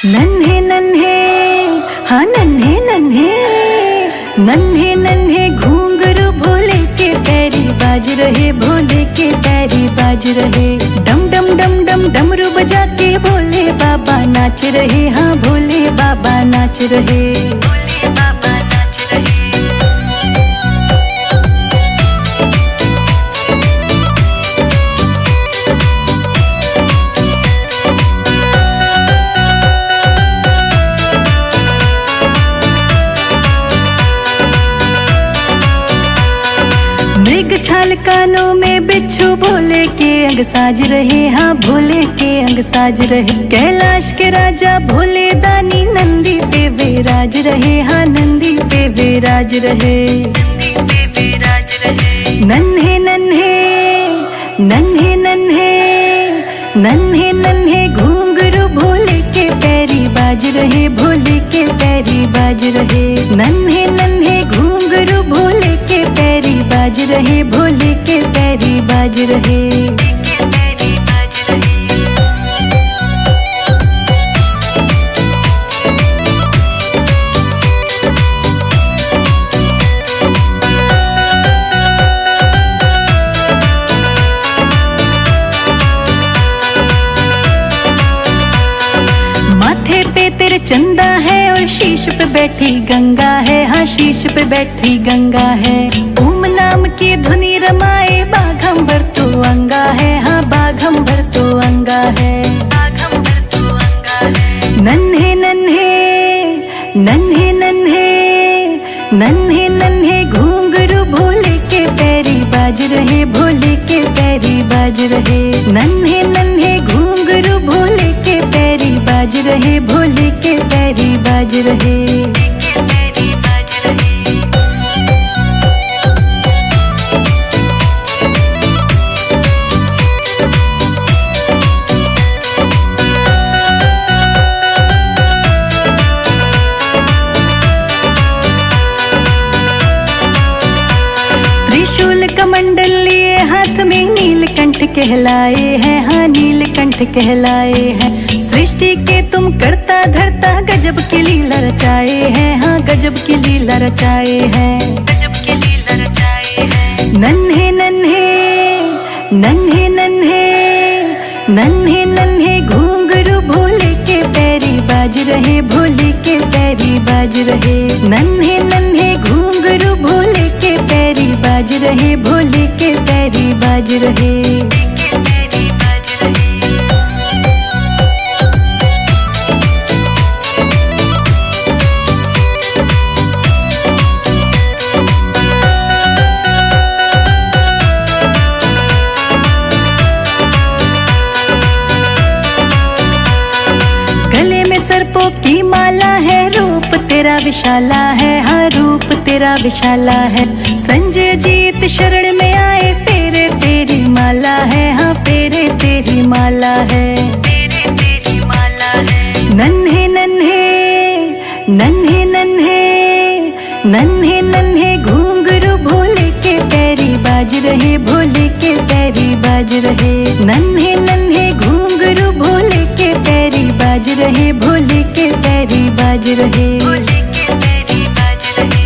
नन्हे नन्हे, हाँ नन्हे नन्हे, नन्हे नन्हे घूंघरू भोले के पैरी बाज रहे, भोले के पैरी बाज रहे। डम डम डम डम डमरू बजा के भोले बाबा नाच रहे, हाँ भोले बाबा नाच रहे, भोले बाबा नाच रहे। मृग छाल कानों में बिच्छू भोले के अंग साज रहे, हाँ भोले के अंग साज रहे। कैलाश के राजा भोले दानी नंदी पे विराज रहे, हाँ नंदी पे विराज रहे, नंदी पे विराज रहे। नन्हे नन्हे, नन्हे नन्हे, नन्हे नन्हे घूंघरू भोले के पैरी बाज रहे, भोले के पैरी बाज रहे। नन्हे नन्हे घूंघरू भोले के पैरी बाज रहे, भोले के पैरी बाज रहे, के पैरी बाज रहे। माथे पे तेरे चंदा है और शीश पे बैठी गंगा है, हाँ शीश पे बैठी गंगा है। ओम नाम की धुनी रमाए बाघंबर तो अंगा है, हाँ बाघंबर तो अंगा है, बाघंबर तो अंगा है। नन्हे नन्हे, नन्हे नन्हे, नन्हे नन्हे घूंघरू भोले के पैरी बाज रहे, भोले के पैरी बाज रहे। नन्हे नन्हे घूंघरू भोले के पैरी बाज रहे, भोले के पैरी बाज रहे, के पैरी बाज रहे। त्रिशूल कमंडल लिए हाथ में नीलकंठ कहलाए हैं, हाँ नीलकंठ कहलाए हैं। सृष्टि के तुम करता धरता गजब की लीला रचाए हैं, हाँ गजब की लीला रचाए हैं, गजब की लीला रचाए हैं। नन्हे नन्हे, नन्हे नन्हे, नन्हे नन्हे घूंघरू भोले के पैरी बाज रहे, भोले के पैरी बाज रहे। नन्हे नन्हे घूंघरू भोले के पैरी बाज रहे, भोले के पैरी बाज रहे, के पैरी बाज रहे। गले में सर्पों की माला है, रूप तेरा विशाला है, हाँ रूप तेरा विशाला है। संजय जीत शरण में आए, फेरे तेरी माला है, हाँ फेरे तेरी माला है, फेरे तेरी माला है। नन्हे नन्हे, नन्हे नन्हे, नन्हे नन्हे घूंघरू भोले के पैरी बाज रहे, भोले के पैरी बाज रहे। नन्हे नन्हे घूंघरू भोले के पैरी बाज रहे, भोले के पैरी बाज रहे, भोले के पैरी बाज रहे।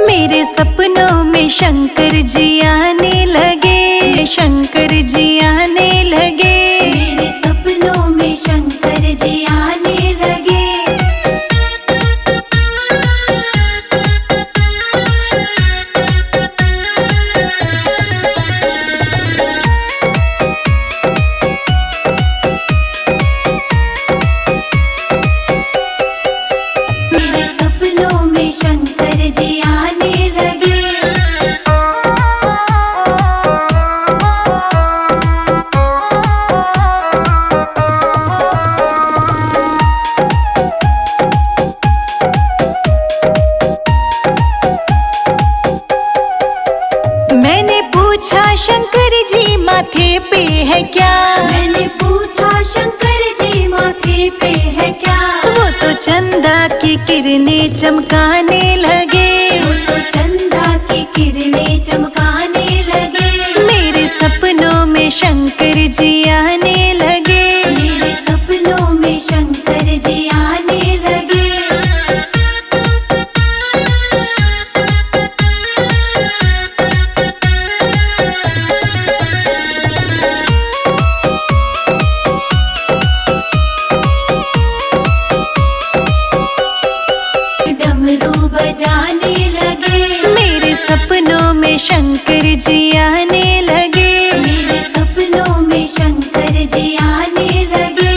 मेरे सपनों में शंकर जी आने लगे, शंकर जी आने लगे, मेरे सपनों में शंकर जी आने लगे। मेरे सपनों में शंकर जी आने लगे। मैंने पूछा शंकर जी माथे पे है क्या, मैंने पूछा शंकर जी किरणें चमकाने लगे, वो तो चंदा की किरणें चमकाने लगे। मेरे सपनों में शंकर जी आने लगे, मेरे सपनों में शंकर जी आने लगे। डमरू बजाने लगे, मेरे सपनों में शंकर जी आने लगे, मेरे सपनों में शंकर जी आने लगे।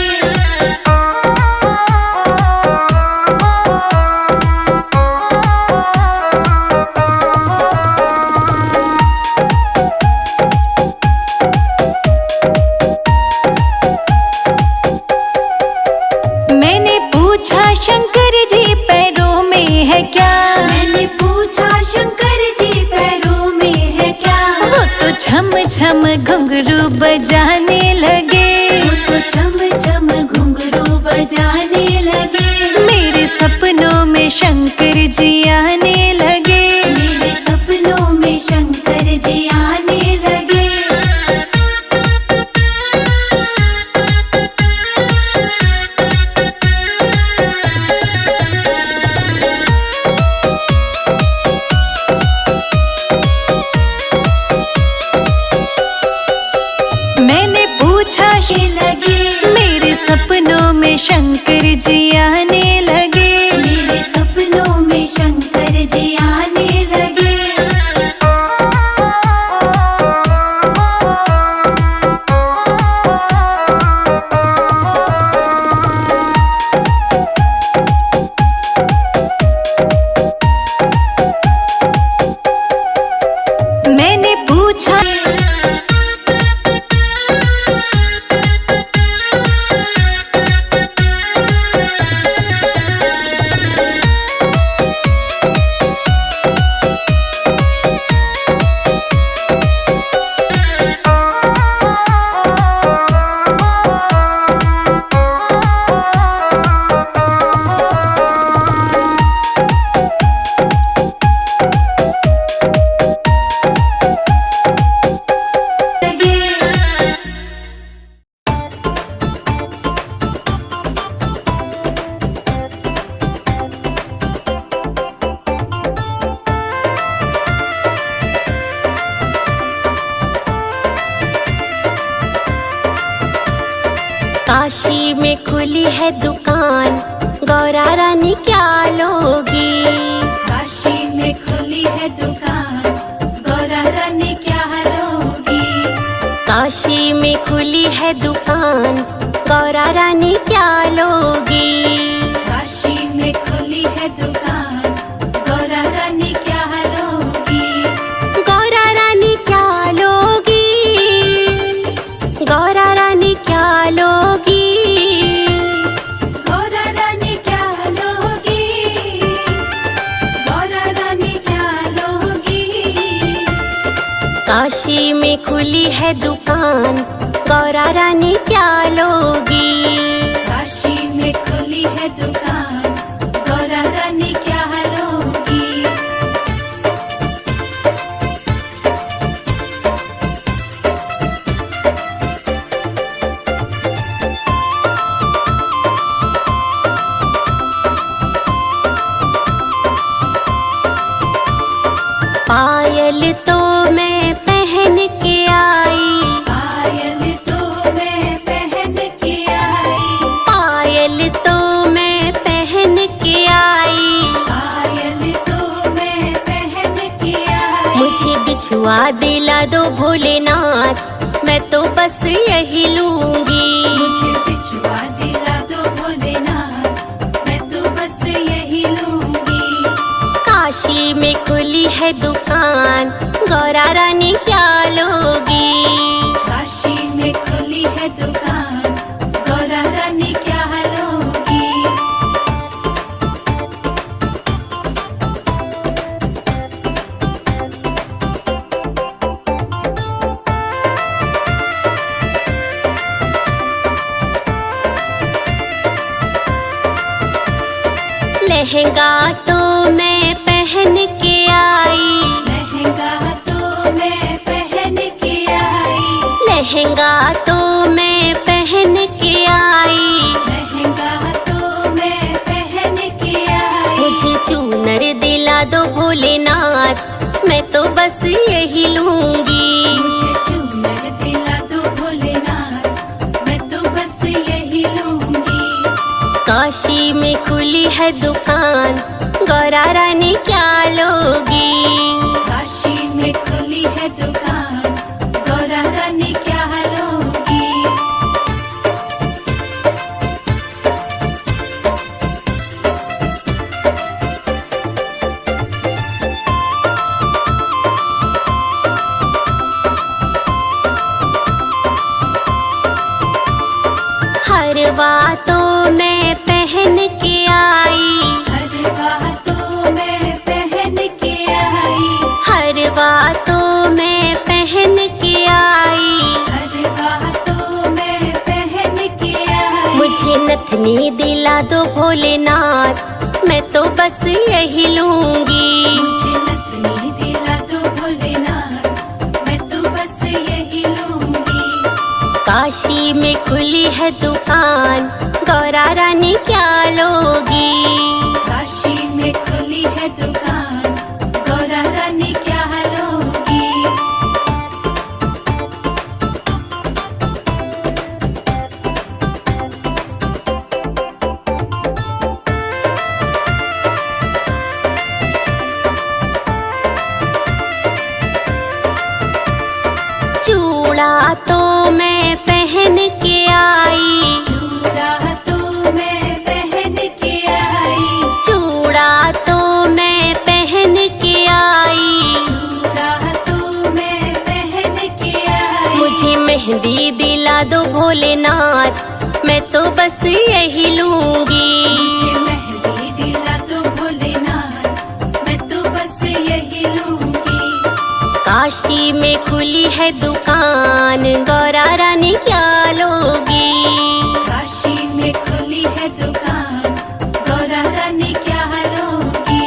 मैंने पूछा शंकर जी पैरों में है क्या, मैंने पूछा शंकर जी पैरों में है क्या। वो तो छम छम घुंघरू बजाने लगे, वो तो छम छम घुंघरू बजाने लगे। मेरे सपनों में शंकर जी आने लगे, मेरे सपनों में शंकर जी आने लगे। मैंने पूछा लगे, मेरे सपनों में शंकर जी आने लगे, मेरे सपनों में शंकर जी आने लगे। मैंने पूछा काशी में खुली है दुकान, गौरा रानी क्या लोगी। काशी में खुली है दुकान, गौरा रानी क्या लोगी। काशी में खुली है दुकान, गौरा रानी क्या लोगी। काशी में खुली है दुकान, गौरा रानी क्या लोगी। गौरा रानी क्या लोगी, गौरा रानी क्या लोगी। गौरा रानी क्या लोगी, गौरा रानी क्या लोगी। काशी में खुली है दुकान, गौरा रानी क्या लोगी। काशी में खुली है दुकान, गौरा रानी क्या लोगी। पायल तो मैं पहन के आई, पायल तो मैं पहन के आई। पायल तो मैं पहन के आई, पायल तो मैं पहन के आई। मुझे बिछुआ दिला दो भोलेनाथ, मैं तो बस यही लूंगी। मुझे बिछुआ दिला दो भोलेनाथ, मैं तो बस यही लूंगी। काशी में खुली है दुकान, गौरा रानी क्या लोगी। काशी में खुली है दुकान, गौरा रानी क्या लोगी। लहंगा तो मैं पहन के आई, लहंगा तो मैं पहन के आई, लहंगा तो मैं पहन के आई, लहंगा तो मैं पहन के आई। मुझे चूनर दिला दो भोलेनाथ, मैं तो बस यही लूंगी। मुझे चूनर दिला दो भोलेनाथ, मैं तो बस यही लूंगी। काशी में खुली है दुकान, गौरा रानी क्या लोगी? काशी में खुली है दुकान, गौरा रानी क्या लोगी? हरवा तो मैं पहन के आई, हरवा तो मैं पहन के आई, हरवा तो मैं पहन के आई, हरवा तो मैं पहन के आई। मुझे नथनी दिला दो भोलेनाथ, मैं तो बस यही लूंगी। मुझे नथनी दिला दो भोलेनाथ, मैं तो बस यही लूंगी। काशी में खुली है दुकान, गौरा रानी क्या लोगी? काशी में खुली है दुकान, गौरा रानी क्या लोगी? चूड़ा तो मैं पहन के आई, चूड़ा तो मैं पहन के आई, चूड़ा तो मैं पहन के आई, चूड़ा तो मैं पहन के आई। मुझे मेहंदी दिला दो भोलेनाथ, मैं तो बस यही लूंगी। मुझे मेहंदी दिला दो भोलेनाथ, मैं तो बस यही लूंगी। काशी में खुली है दुकान, गौरा रानी क्या लोगी? काशी में खुली है दुकान, गौरा रानी क्या लोगी?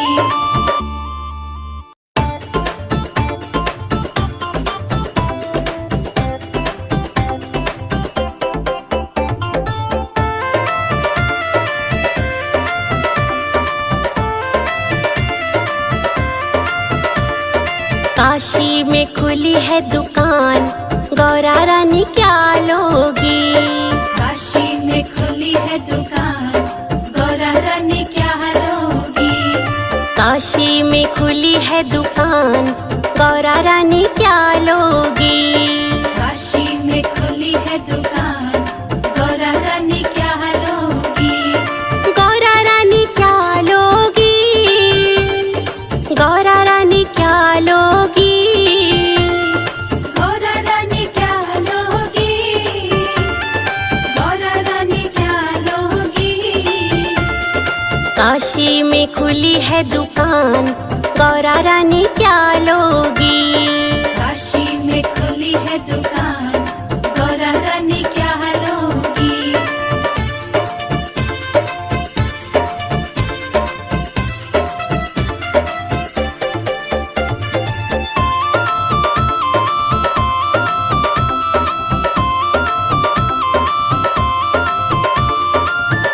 काशी में खुली है दुकान, गौरा रानी क्या लोगी? काशी में खुली है दुकान, गौरा रानी क्या लोगी? काशी में खुली है दुकान, गौरा रानी क्या लोगी? काशी में खुली है दुकान, गौरा रानी क्या लोगी? गौरा रानी क्या लोगी? गौरा रानी क्या लोगी? गौरा रानी क्या लोगी? गौरा रानी क्या लोगी? काशी में खुली है दुकान, गौरा रानी क्या लोगी? काशी में खुली है दुकान, गौरा रानी क्या लोगी?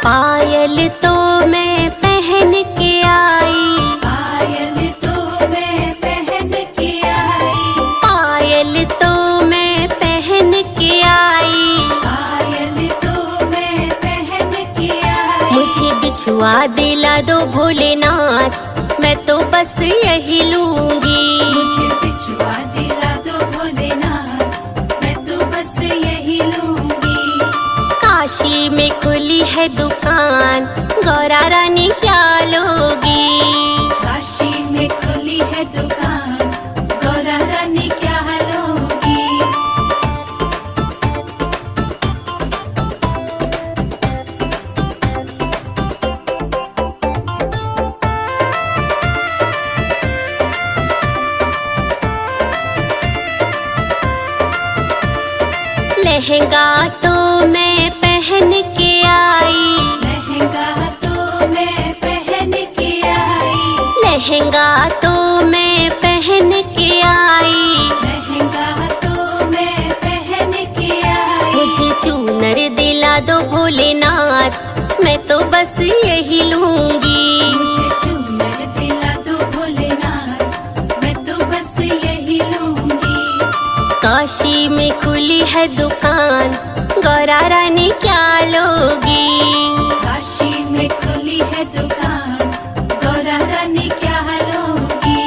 पायल तो मैं पहन के आई, पायल तो मैं पहन के आई, पायल तो मैं पहन के आई, पायल तो मैं पहन के आई। मुझे बिछुआ दिला दो भोलेनाथ, मैं तो बस यही लूंगी। मुझे बिछुआ दिला दो भोलेनाथ, मैं तो बस यही लूंगी। काशी में खुली है दुकान, गौरा रानी क्या लोगी? काशी में खुली है दुकान, गौरा रानी क्या लोगी? लहंगा तो मैं पहन के आई, लहंगा तो मैं पहन के लहंगा तो मैं पहन के आई, लहंगा तो मैं पहन के आई। मुझे चूनर दिला दो भोलेनाथ, मैं तो बस यही लूंगी। मुझे चूनर दिला दो भोलेनाथ, मैं तो बस यही लूंगी। काशी में खुली है दुकान, गौरा रानी क्या लोगी? काशी में खुली है दुकान, गौरा रानी क्या लोगी?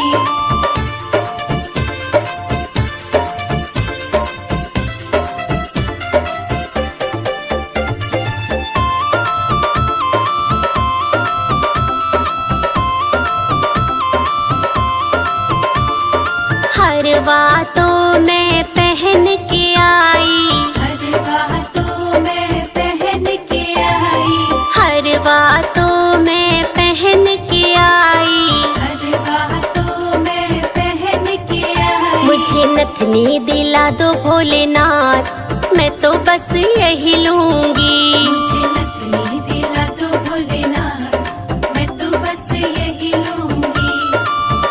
हरवा तो मैं पहन के आई, हरवा तो मैं पहन के आई, हरवा तो मैं पहन के आई। हरवा तो मैं पहन के आई। मुझे नथनी दिला दो भोलेनाथ, मैं तो बस यही लूंगी। मुझे नथनी दिला दो भोलेनाथ, मैं तो बस यही लूंगी।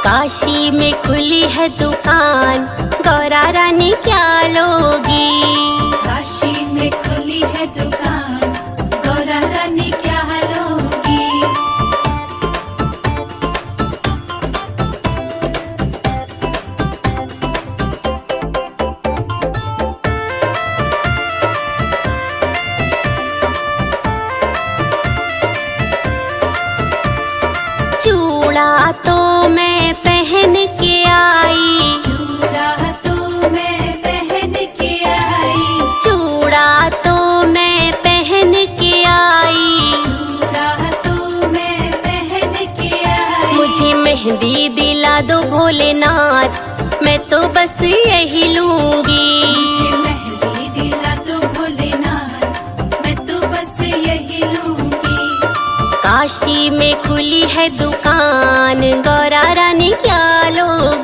काशी में खुली है दुकान, गौरा रानी क्या लोगी? काशी में खुली है दुकान, गौरा रानी क्या लोगी? चूड़ा तो मैं पहन के आई, चूड़ा तो मैं पहन के आई, चूड़ा तो मैं पहन के आई। चूड़ा तो मैं पहन के आई। मुझे मेहंदी दिला दो भोलेनाथ, मैं तो बस यही लूंगी। मुझे मेहंदी दिला दो भोलेनाथ, मैं तो बस यही लूंगी। काशी में खुली है दुकान, गौरा रानी क्या लोगी?